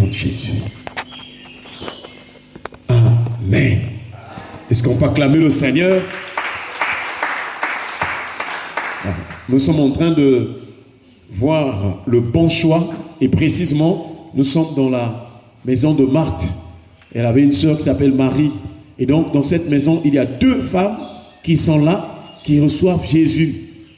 de Jésus. Amen. Est-ce qu'on peut acclamer le Seigneur? Nous sommes en train de voir le bon choix et précisément, nous sommes dans la maison de Marthe. Elle avait une sœur qui s'appelle Marie. Et donc, dans cette maison, il y a deux femmes qui sont là, qui reçoivent Jésus.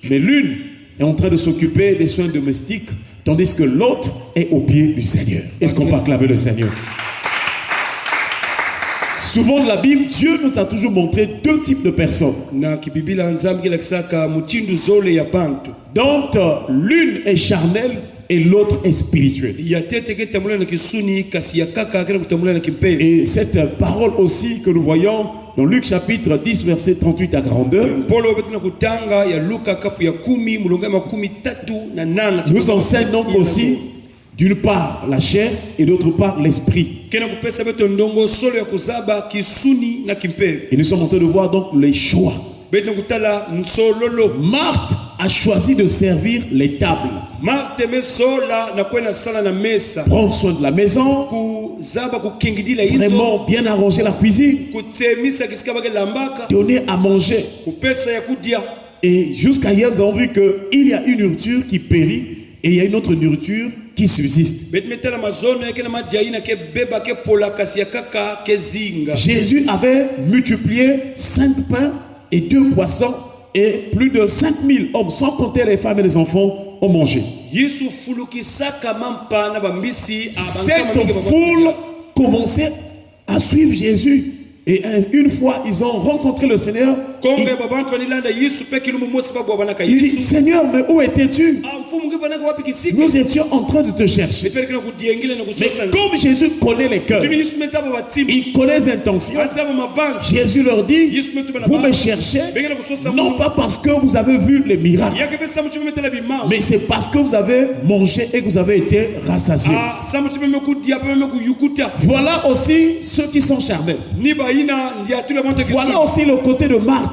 Mais l'une est en train de s'occuper des soins domestiques, tandis que l'autre est au pied du Seigneur. Est-ce qu'on peut acclamer le Seigneur? Souvent dans la Bible, Dieu nous a toujours montré deux types de personnes. Dont l'une est charnelle et l'autre est spirituelle. Et cette parole aussi que nous voyons dans Luc chapitre 10 verset 38 à 42 nous enseigne donc aussi d'une part la chair et d'autre part l'esprit. Et nous sommes en train de voir donc les choix. Marthe a choisi de servir les tables, prendre soin de la maison, vraiment bien arranger la cuisine, donner à manger. Et jusqu'à hier, nous avons vu qu'il y a une nourriture qui périt et il y a une autre nourriture qui subsiste. Jésus avait multiplié 5 pains et 2 poissons et plus de 5000 hommes, sans compter les femmes et les enfants, ont mangé. Cette foule commençait à suivre Jésus. Et une fois ils ont rencontré le Seigneur, il dit: Seigneur, mais où étais-tu? Nous étions en train de te chercher. Mais comme Jésus connaît les cœurs, il connaît les intentions, Jésus leur dit: vous me cherchez non pas parce que vous avez vu les miracles, mais c'est parce que vous avez mangé et que vous avez été rassasiés. Voilà aussi ceux qui sont charnels. Voilà aussi le côté de Marthe.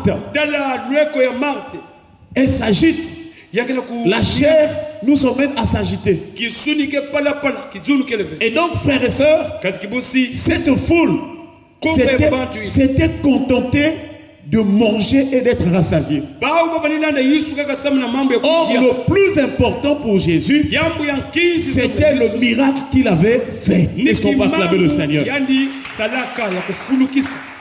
Elle s'agite. La chair nous emmène à s'agiter. Et donc, frères et sœurs, cette foule s'était contentée de manger et d'être rassasiée. Or, le plus important pour Jésus, c'était le miracle qu'il avait fait. Est-ce qu'on peut acclamer le Seigneur?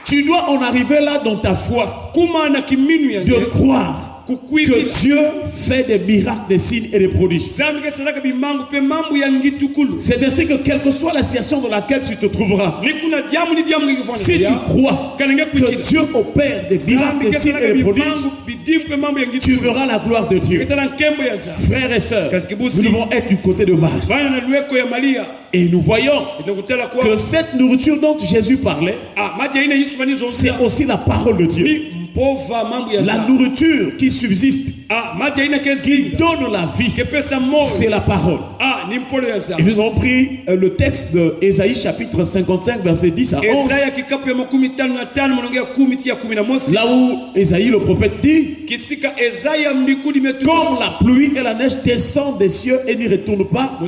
Tu dois en arriver là dans ta foi, de croire que Dieu fait des miracles, des signes et des prodiges. C'est ainsi que quelle que soit la situation dans laquelle tu te trouveras, si tu crois que Dieu opère des miracles, des signes et des prodiges, tu verras la gloire de Dieu. Frères et sœurs, nous devons être du côté de Marie. Et nous voyons que cette nourriture dont Jésus parlait, c'est aussi la parole de Dieu. La nourriture qui subsiste, qui donne la vie, c'est la parole. Et nous avons pris le texte de Ésaïe chapitre 55 verset 10 à 11. Là où Ésaïe le prophète dit: comme la pluie et la neige descendent des cieux et n'y retournent pas,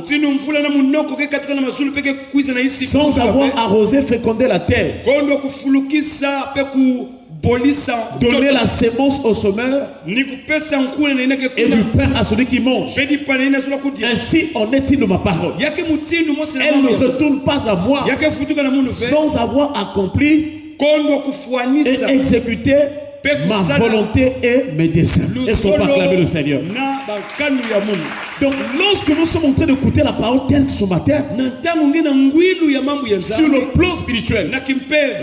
sans avoir arrosé, fécondé la terre, donner la sémence au semeur et du pain à celui qui mange. Ainsi en est-il de ma parole. Elle ne retourne pas à moi sans avoir accompli et exécuté ma volonté et mes desseins. Est-ce qu'on peut acclamer le Seigneur? Donc lorsque nous sommes en train d'écouter la parole telle ce matin, sur le plan spirituel,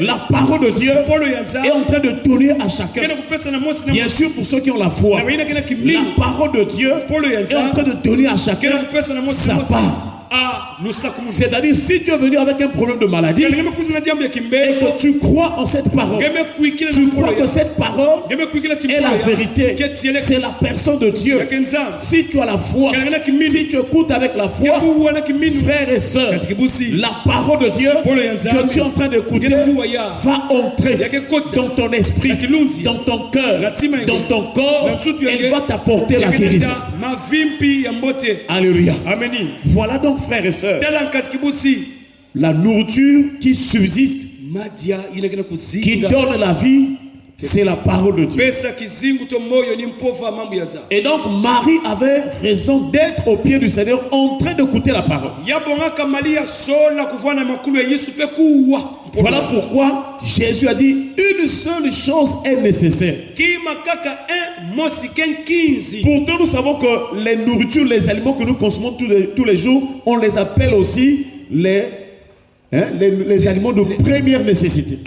la parole de Dieu est en train de donner à chacun. Bien sûr, pour ceux qui ont la foi, la parole de Dieu est en train de donner à chacun sa part. C'est-à-dire, si tu es venu avec un problème de maladie et que tu crois en cette parole, tu crois que cette parole est la vérité, c'est la personne de Dieu. Si tu as la foi, si tu écoutes avec la foi, frères et sœurs, la parole de Dieu que tu es en train d'écouter va entrer dans ton esprit, dans ton cœur, dans ton corps, elle va t'apporter la guérison. Alléluia. Voilà donc, frères et sœurs, la nourriture qui subsiste, qui donne la vie, c'est la parole de Dieu. Et donc Marie avait raison d'être au pied du Seigneur en train d'écouter la parole. Voilà pourquoi Jésus a dit une seule chose est nécessaire. Pourtant nous savons que les nourritures, les aliments que nous consommons tous les jours, on les appelle aussi les aliments de première nécessité.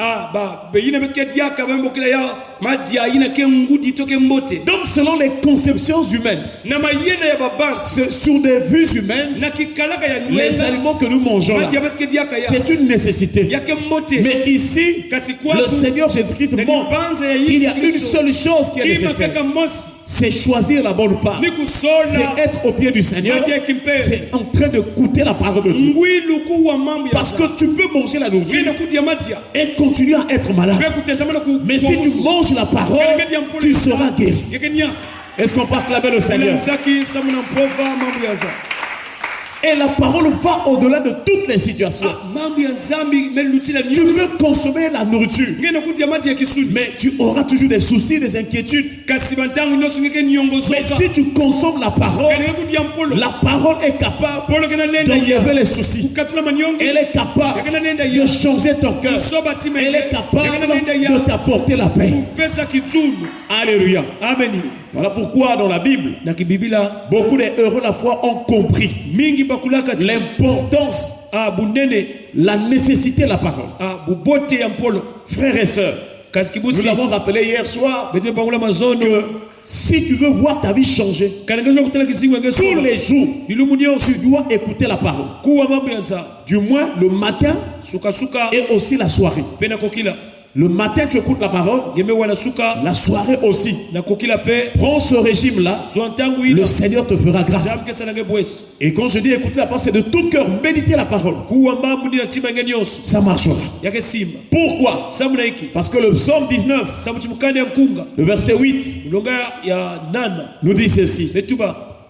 Donc selon les conceptions humaines, sur des vues humaines, les aliments que nous mangeons là, c'est une nécessité. Mais ici, le Seigneur Jésus-Christ montre qu'il y a une seule chose qui est nécessaire. C'est choisir la bonne part. C'est être au pied du Seigneur. C'est en train de goûter la parole de Dieu. Parce que tu peux manger la nourriture et continuer à être malade. Mais si tu manges la parole, tu seras guéri. Est-ce qu'on peut acclamer le Seigneur? Et la parole va au-delà de toutes les situations. Tu veux consommer la nourriture, mais tu auras toujours des soucis, des inquiétudes. Mais si tu consommes la parole est capable d'enlever les soucis. Elle est capable de changer ton cœur. Elle est capable de t'apporter la paix. Alléluia. Amen. Voilà pourquoi dans la Bible, beaucoup d'heureux la foi ont compris l'importance, la nécessité de la parole. Frères et sœurs, nous l'avons rappelé hier soir que si tu veux voir ta vie changer, tous les jours, tu dois écouter la parole. Du moins le matin et aussi la soirée. Le matin, tu écoutes la parole. La soirée aussi. Prends ce régime-là. Le Seigneur te fera grâce. Et quand je dis écouter la parole, c'est de tout cœur méditer la parole. Ça marchera. Pourquoi? Parce que le psaume 19, le verset 8, nous dit ceci.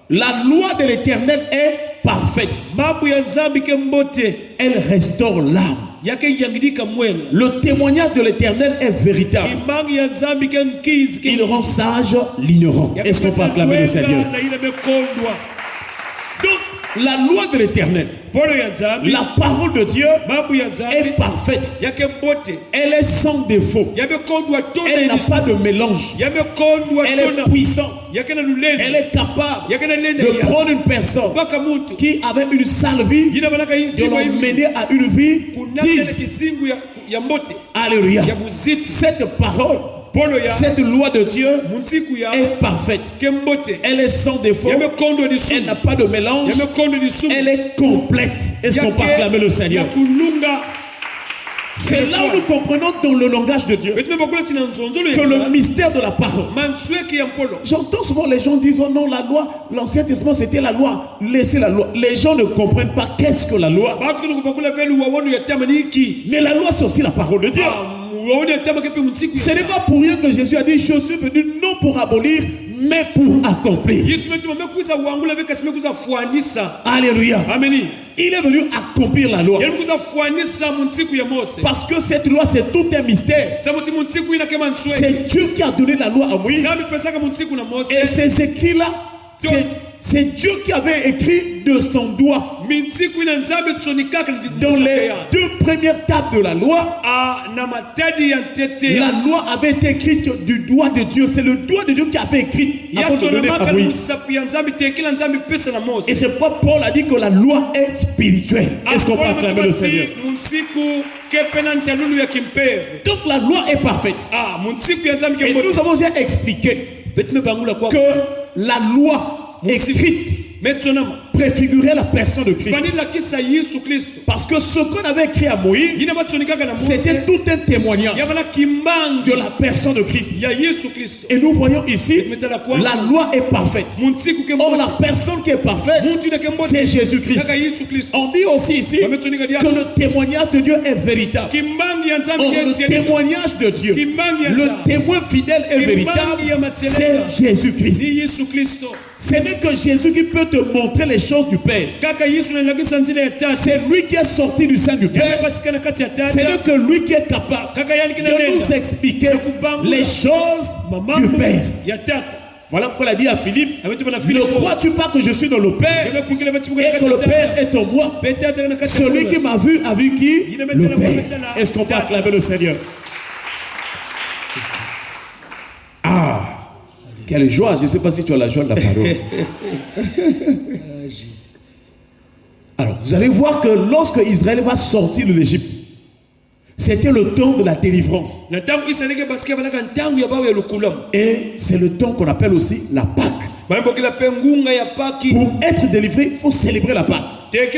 La loi de l'Éternel est parfaite. Elle restaure l'âme. Le témoignage de l'Éternel est véritable. Il rend sage l'ignorant. Est-ce qu'on peut acclamer le Seigneur? Donc, la loi de l'Éternel, la parole de Dieu est parfaite. Elle est sans défaut. Elle n'a pas de mélange. Elle est puissante. Elle est capable de prendre une personne qui avait une sale vie, de l'emmener à une vie digne. Alléluia. Cette parole, cette loi de Dieu est parfaite. Elle est sans défaut. Elle n'a pas de mélange. Elle est complète. Est-ce qu'on peut acclamer le Seigneur? C'est là où nous comprenons dans le langage de Dieu que le mystère de la parole. J'entends souvent les gens dire oh non, la loi, l'Ancien Testament c'était la loi, laissez la loi. Les gens ne comprennent pas qu'est-ce que la loi. Mais la loi c'est aussi la parole de Dieu. Ce n'est pas pour rien que Jésus a dit je suis venu non pour abolir mais pour accomplir. Alléluia. Il est venu accomplir la loi. Parce que cette loi c'est tout un mystère. C'est Dieu qui a donné la loi à Moïse. Et ces écrits là, c'est Dieu qui avait écrit de son doigt. Dans les 2 premières tables de la loi, la loi avait été écrite du doigt de Dieu. C'est le doigt de Dieu qui avait écrit avant de donner à Moïse. Et c'est pourquoi Paul a dit que la loi est spirituelle. Est-ce qu'on peut acclamer le Seigneur? Donc la loi est parfaite. Et nous avons déjà expliqué que la loi écrite préfigurait la personne de Christ. Parce que ce qu'on avait écrit à Moïse, c'était tout un témoignage de la personne de Christ. Et nous voyons ici, la loi est parfaite. Or, la personne qui est parfaite, c'est Jésus-Christ. On dit aussi ici que le témoignage de Dieu est véritable. le témoignage de Dieu, le témoin fidèle et véritable, c'est Jésus-Christ. Ce n'est que Jésus qui peut te montrer les choses du Père. C'est lui qui est sorti du sein du Père. Ce n'est que lui qui est capable de nous expliquer les choses du Père. Voilà pourquoi il a dit à Philippe, ne crois-tu pas que je suis dans le Père et que le Père est en moi? Celui qui m'a vu a vu qui? Le Père. Est-ce qu'on peut acclamer le Seigneur? Ah, quelle joie. Je ne sais pas si tu as la joie de la parole. Alors, vous allez voir que lorsque Israël va sortir de l'Égypte, c'était le temps de la délivrance. Et c'est le temps qu'on appelle aussi la Pâque. Pour être délivré, il faut célébrer la Pâque. Mais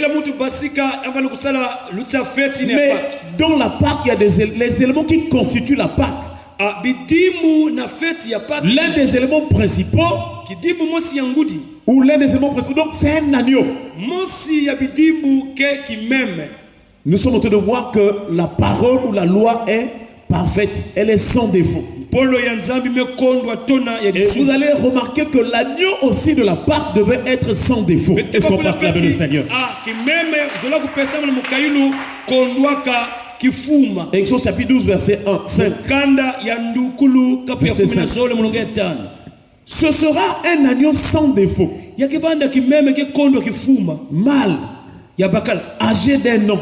dans la Pâque, il y a les éléments qui constituent la Pâque. L'un des éléments principaux, ou l'un des éléments principaux, donc c'est un agneau. Nous sommes en train de voir que la parole ou la loi est parfaite, elle est sans défaut. Et vous allez remarquer que l'agneau aussi de la Pâque devait être sans défaut. Est-ce qu'on peut acclamer le Seigneur? Exode chapitre 12, verset 1, 5. Verset 5. Ce sera un agneau sans défaut, mâle, âgé d'un an.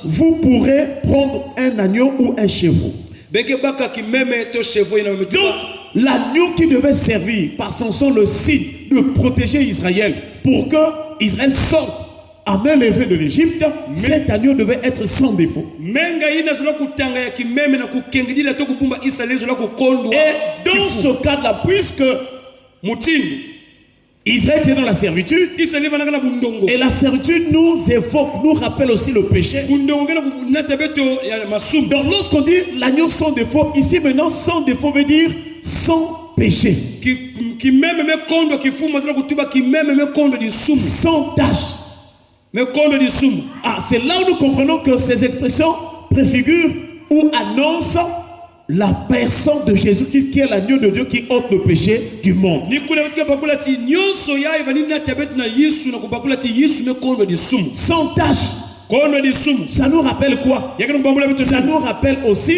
Vous pourrez prendre un agneau ou un chevreau. Donc, l'agneau qui devait servir par son sang le signe de protéger Israël pour que Israël sorte à main levée de l'Égypte, cet agneau devait être sans défaut. Et dans ce cas-là, puisque Israël était dans la servitude, et la servitude nous évoque, nous rappelle aussi le péché. Donc lorsqu'on dit l'agneau sans défaut, ici maintenant sans défaut veut dire sans péché, sans tâche. Ah, c'est là où nous comprenons que ces expressions préfigurent ou annoncent la personne de Jésus-Christ qui est l'agneau de Dieu qui ôte le péché du monde. Sans tâche. Ça nous rappelle quoi? Ça nous rappelle aussi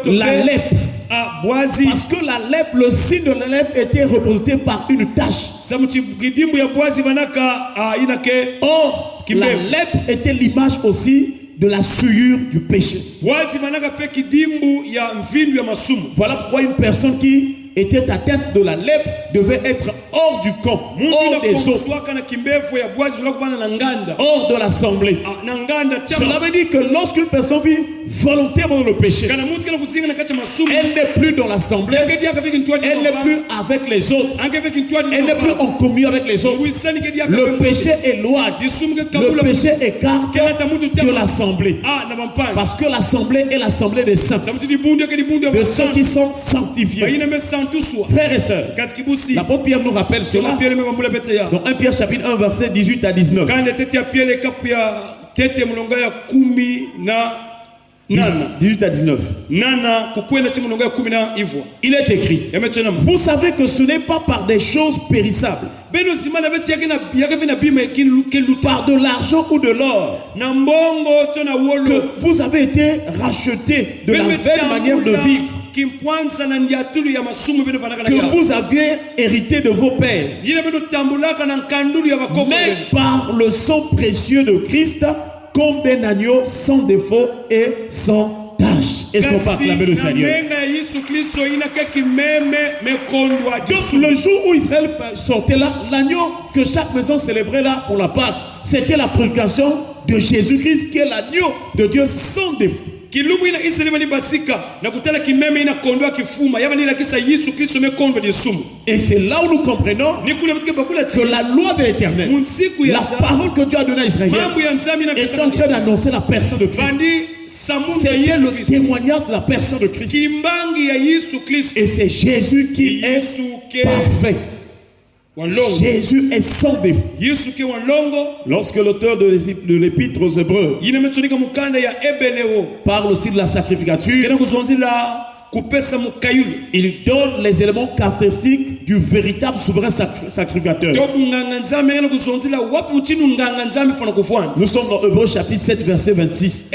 la lèpre. Parce que la lèpre, le signe de la lèpre était représenté par une tache. Or, la lèpre était l'image aussi de la souillure du péché. Voilà pourquoi une personne qui était atteinte de la lèpre devait être hors du camp, hors des autres, hors de l'assemblée. Cela veut dire que lorsqu'une personne vit volontairement dans le péché, elle n'est plus dans l'assemblée, elle n'est plus avec les autres, elle n'est plus en communion avec les autres. Le péché éloigne, le péché écarte de l'assemblée. Parce que l'assemblée est l'assemblée des saints, de ceux qui sont sanctifiés. Frères et sœurs, l'apôtre Pierre nous rappelle cela dans 1 Pierre chapitre 1 verset 18 à 19. 18 à 19. Il est écrit, vous savez que ce n'est pas par des choses périssables, par de l'argent ou de l'or, que vous avez été rachetés de la vaine manière de vivre que vous aviez hérité de vos pères, mais par le sang précieux de Christ, comme d'un agneau sans défaut et sans tâche. Est-ce qu'on peut acclamer le Seigneur? Donc le jour où Israël sortait là, l'agneau que chaque maison célébrait là pour la Pâque, c'était la prédication de Jésus-Christ qui est l'agneau de Dieu sans défaut. Et c'est là où nous comprenons que la loi de l'Éternel, la parole que Dieu a donnée à Israël, est en train d'annoncer la personne de Christ. C'était le témoignage de la personne de Christ. Et c'est Jésus qui est parfait. Jésus est sans défaut. Lorsque l'auteur de l'épître aux Hébreux parle aussi de la sacrificature, il donne les éléments caractéristiques du véritable souverain sacrificateur. Nous sommes dans Hébreux chapitre 7 verset 26.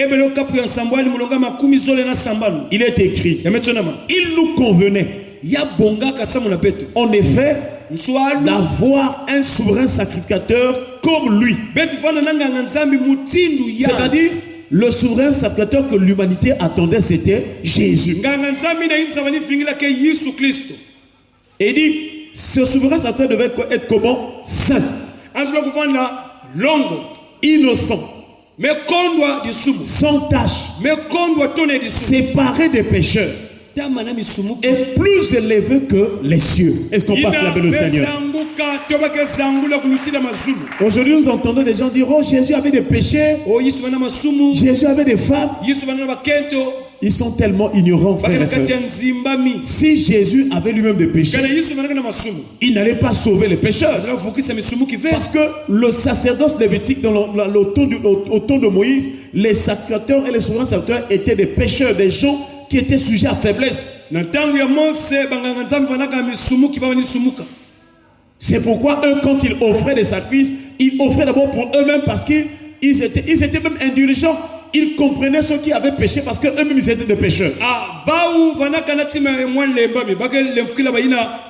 Il est écrit: il nous convenait en effet d'avoir un souverain sacrificateur comme lui. C'est-à-dire, le souverain sacrificateur que l'humanité attendait, c'était Jésus. Et il dit, ce souverain sacrificateur devait être comment? Saint, innocent, sans tache, séparé des pécheurs et plus élevé que les cieux. Est-ce qu'on peut acclamer le Seigneur? Aujourd'hui, nous entendons des gens dire: oh, Jésus avait des péchés, Jésus avait des femmes. Ils sont tellement ignorants, frères et sœurs. Si Jésus avait lui-même des péchés, il n'allait pas sauver les pécheurs. Parce que le sacerdoce lévitique, au temps de Moïse, les sacrificateurs et les souverains sacrificateurs étaient des pécheurs, des gens qui étaient sujets à faiblesse. C'est pourquoi eux, quand ils offraient des sacrifices, ils offraient d'abord pour eux-mêmes, parce qu'ils étaient même indulgents. Ils comprenaient ceux qui avaient péché parce qu'eux-mêmes ils étaient des pécheurs.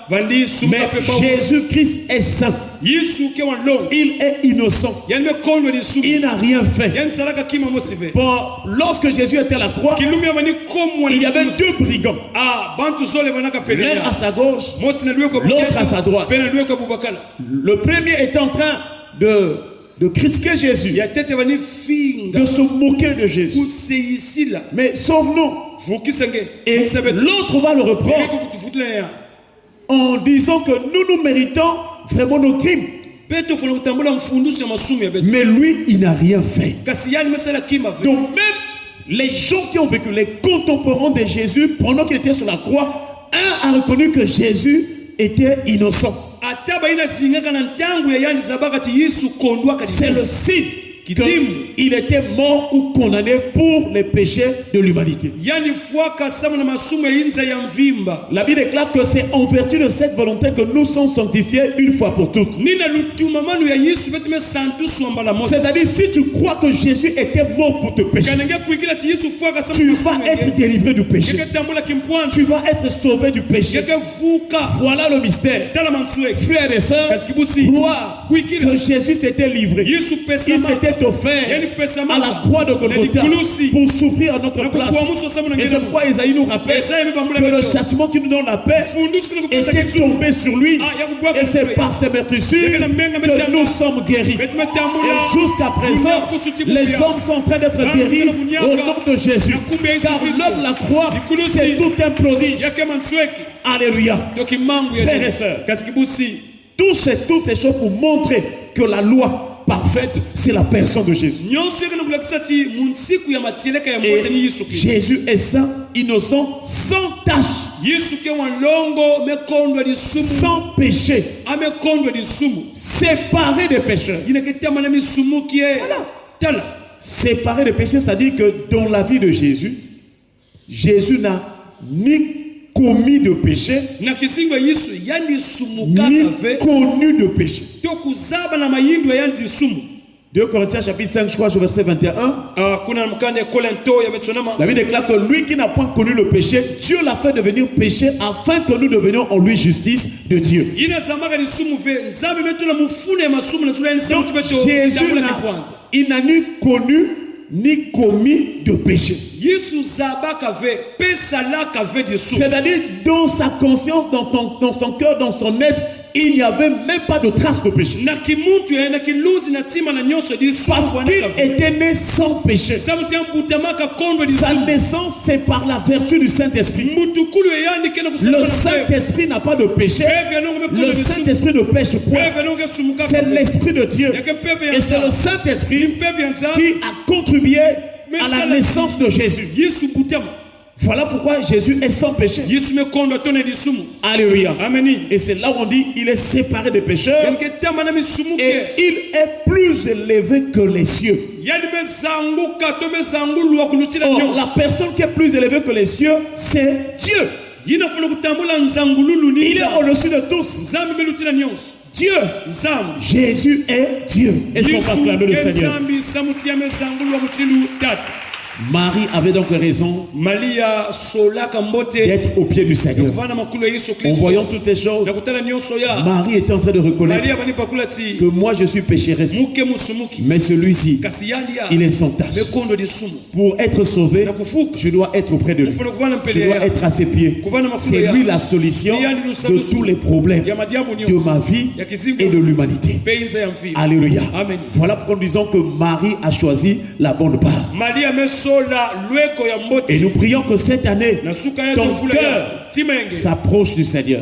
Mais Jésus-Christ est saint. Il est innocent. Il n'a rien fait. Bon, lorsque Jésus était à la croix, il y avait deux brigands. L'un à sa gauche, l'autre à sa droite. Le premier était en train de critiquer Jésus, de se moquer de Jésus. Mais sauve-nous. Et l'autre va le reprendre en disant que nous méritons vraiment nos crimes. Mais lui, il n'a rien fait. Donc même les gens qui ont vécu, les contemporains de Jésus, pendant qu'il était sur la croix, un a reconnu que Jésus était innocent. C'est le signe qu'il était mort ou condamné pour les péchés de l'humanité. La Bible déclare que c'est en vertu de cette volonté que nous sommes sanctifiés une fois pour toutes. C'est-à-dire, si tu crois que Jésus était mort pour te pécher, tu vas être délivré du péché. Tu vas être sauvé du péché. Voilà le mystère. Frères et sœurs, croire que Jésus s'était livré. Il s'était offert à la croix de Golgotha pour souffrir à notre place. Et c'est pourquoi Isaïe nous rappelle que le châtiment qui nous donne la paix était tombé sur lui. Et c'est par ses meurtrissures que nous sommes guéris. Et jusqu'à présent, les hommes sont en train d'être guéris au nom de Jésus. Car l'œuvre de la croix, c'est tout un prodige. Alléluia. Frères et sœurs, toutes ces choses pour montrer que la loi parfaite, c'est la personne de Jésus. Et Jésus est saint, innocent, sans tache, sans péché, séparé des pécheurs. Voilà. Séparé des péchés, c'est-à-dire que dans la vie de Jésus, Jésus n'a ni commis de péché, ni connu de péché. 2 Corinthiens chapitre 5, je crois, verset 21. La Bible déclare que lui qui n'a point connu le péché, Dieu l'a fait devenir péché afin que nous devenions en lui justice de Dieu. Donc Jésus il n'a ni connu ni commis de péché. C'est-à-dire, dans sa conscience, dans son cœur, dans son être, il n'y avait même pas de trace de péché. Parce qu'il était né sans péché. Sa naissance, c'est par la vertu du Saint-Esprit. Le Saint-Esprit n'a pas de péché. Le Saint-Esprit ne pêche point. C'est l'Esprit de Dieu. Et c'est le Saint-Esprit qui a contribué à la naissance de Jésus. Voilà pourquoi Jésus est sans péché. Alléluia. Et c'est là où on dit il est séparé des pécheurs et il est plus élevé que les cieux. Or, la personne qui est plus élevée que les cieux, c'est Dieu. Il est au-dessus de tous. Dieu. Jésus est Dieu. Est-ce qu'on va acclamer le Seigneur? Marie avait donc raison d'être au pied du Seigneur. En voyant toutes ces choses, Marie était en train de reconnaître que moi je suis pécheresse, mais celui-ci, il est sans tâche. Pour être sauvé, je dois être auprès de lui. Je dois être à ses pieds. C'est lui la solution de tous les problèmes de ma vie et de l'humanité. Alléluia. Voilà pourquoi nous disons que Marie a choisi la bonne part. Et nous prions que cette année, ton cœur s'approche du Seigneur.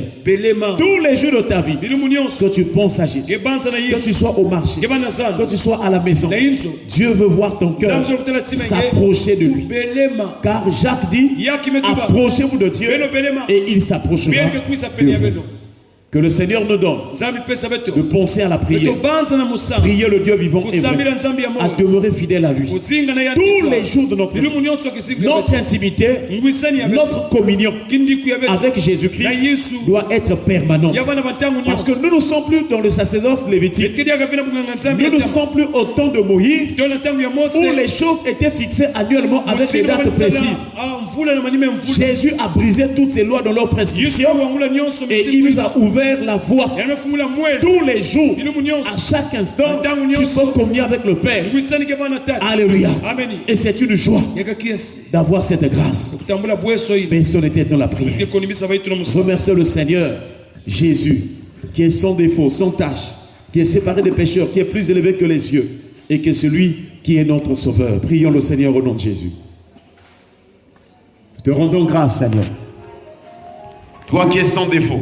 Tous les jours de ta vie, que tu penses à Jésus, que tu sois au marché, que tu sois à la maison, Dieu veut voir ton cœur s'approcher de lui. Car Jacques dit, approchez-vous de Dieu et il s'approchera de vous. Que le Seigneur nous donne de penser à la prière, prier le Dieu vivant et vrai, à demeurer fidèle à lui tous les jours de notre vie. Notre intimité, notre communion avec Jésus-Christ doit être permanente. Parce que nous ne sommes plus dans le sacerdoce lévitique. Nous ne sommes plus au temps de Moïse où les choses étaient fixées annuellement avec des dates précises. Jésus a brisé toutes ces lois dans leurs prescriptions et il nous a ouvert la voie. Tous les jours, à chaque instant, tu peux communier avec le Père. Alléluia. Et c'est une joie d'avoir cette grâce. Baissons les têtes dans la prière. Remercions le Seigneur Jésus, qui est sans défaut, sans tache, qui est séparé des pécheurs, qui est plus élevé que les cieux, et que celui qui est notre Sauveur. Prions le Seigneur au nom de Jésus. Te rendons grâce, Seigneur. Toi qui es sans défaut,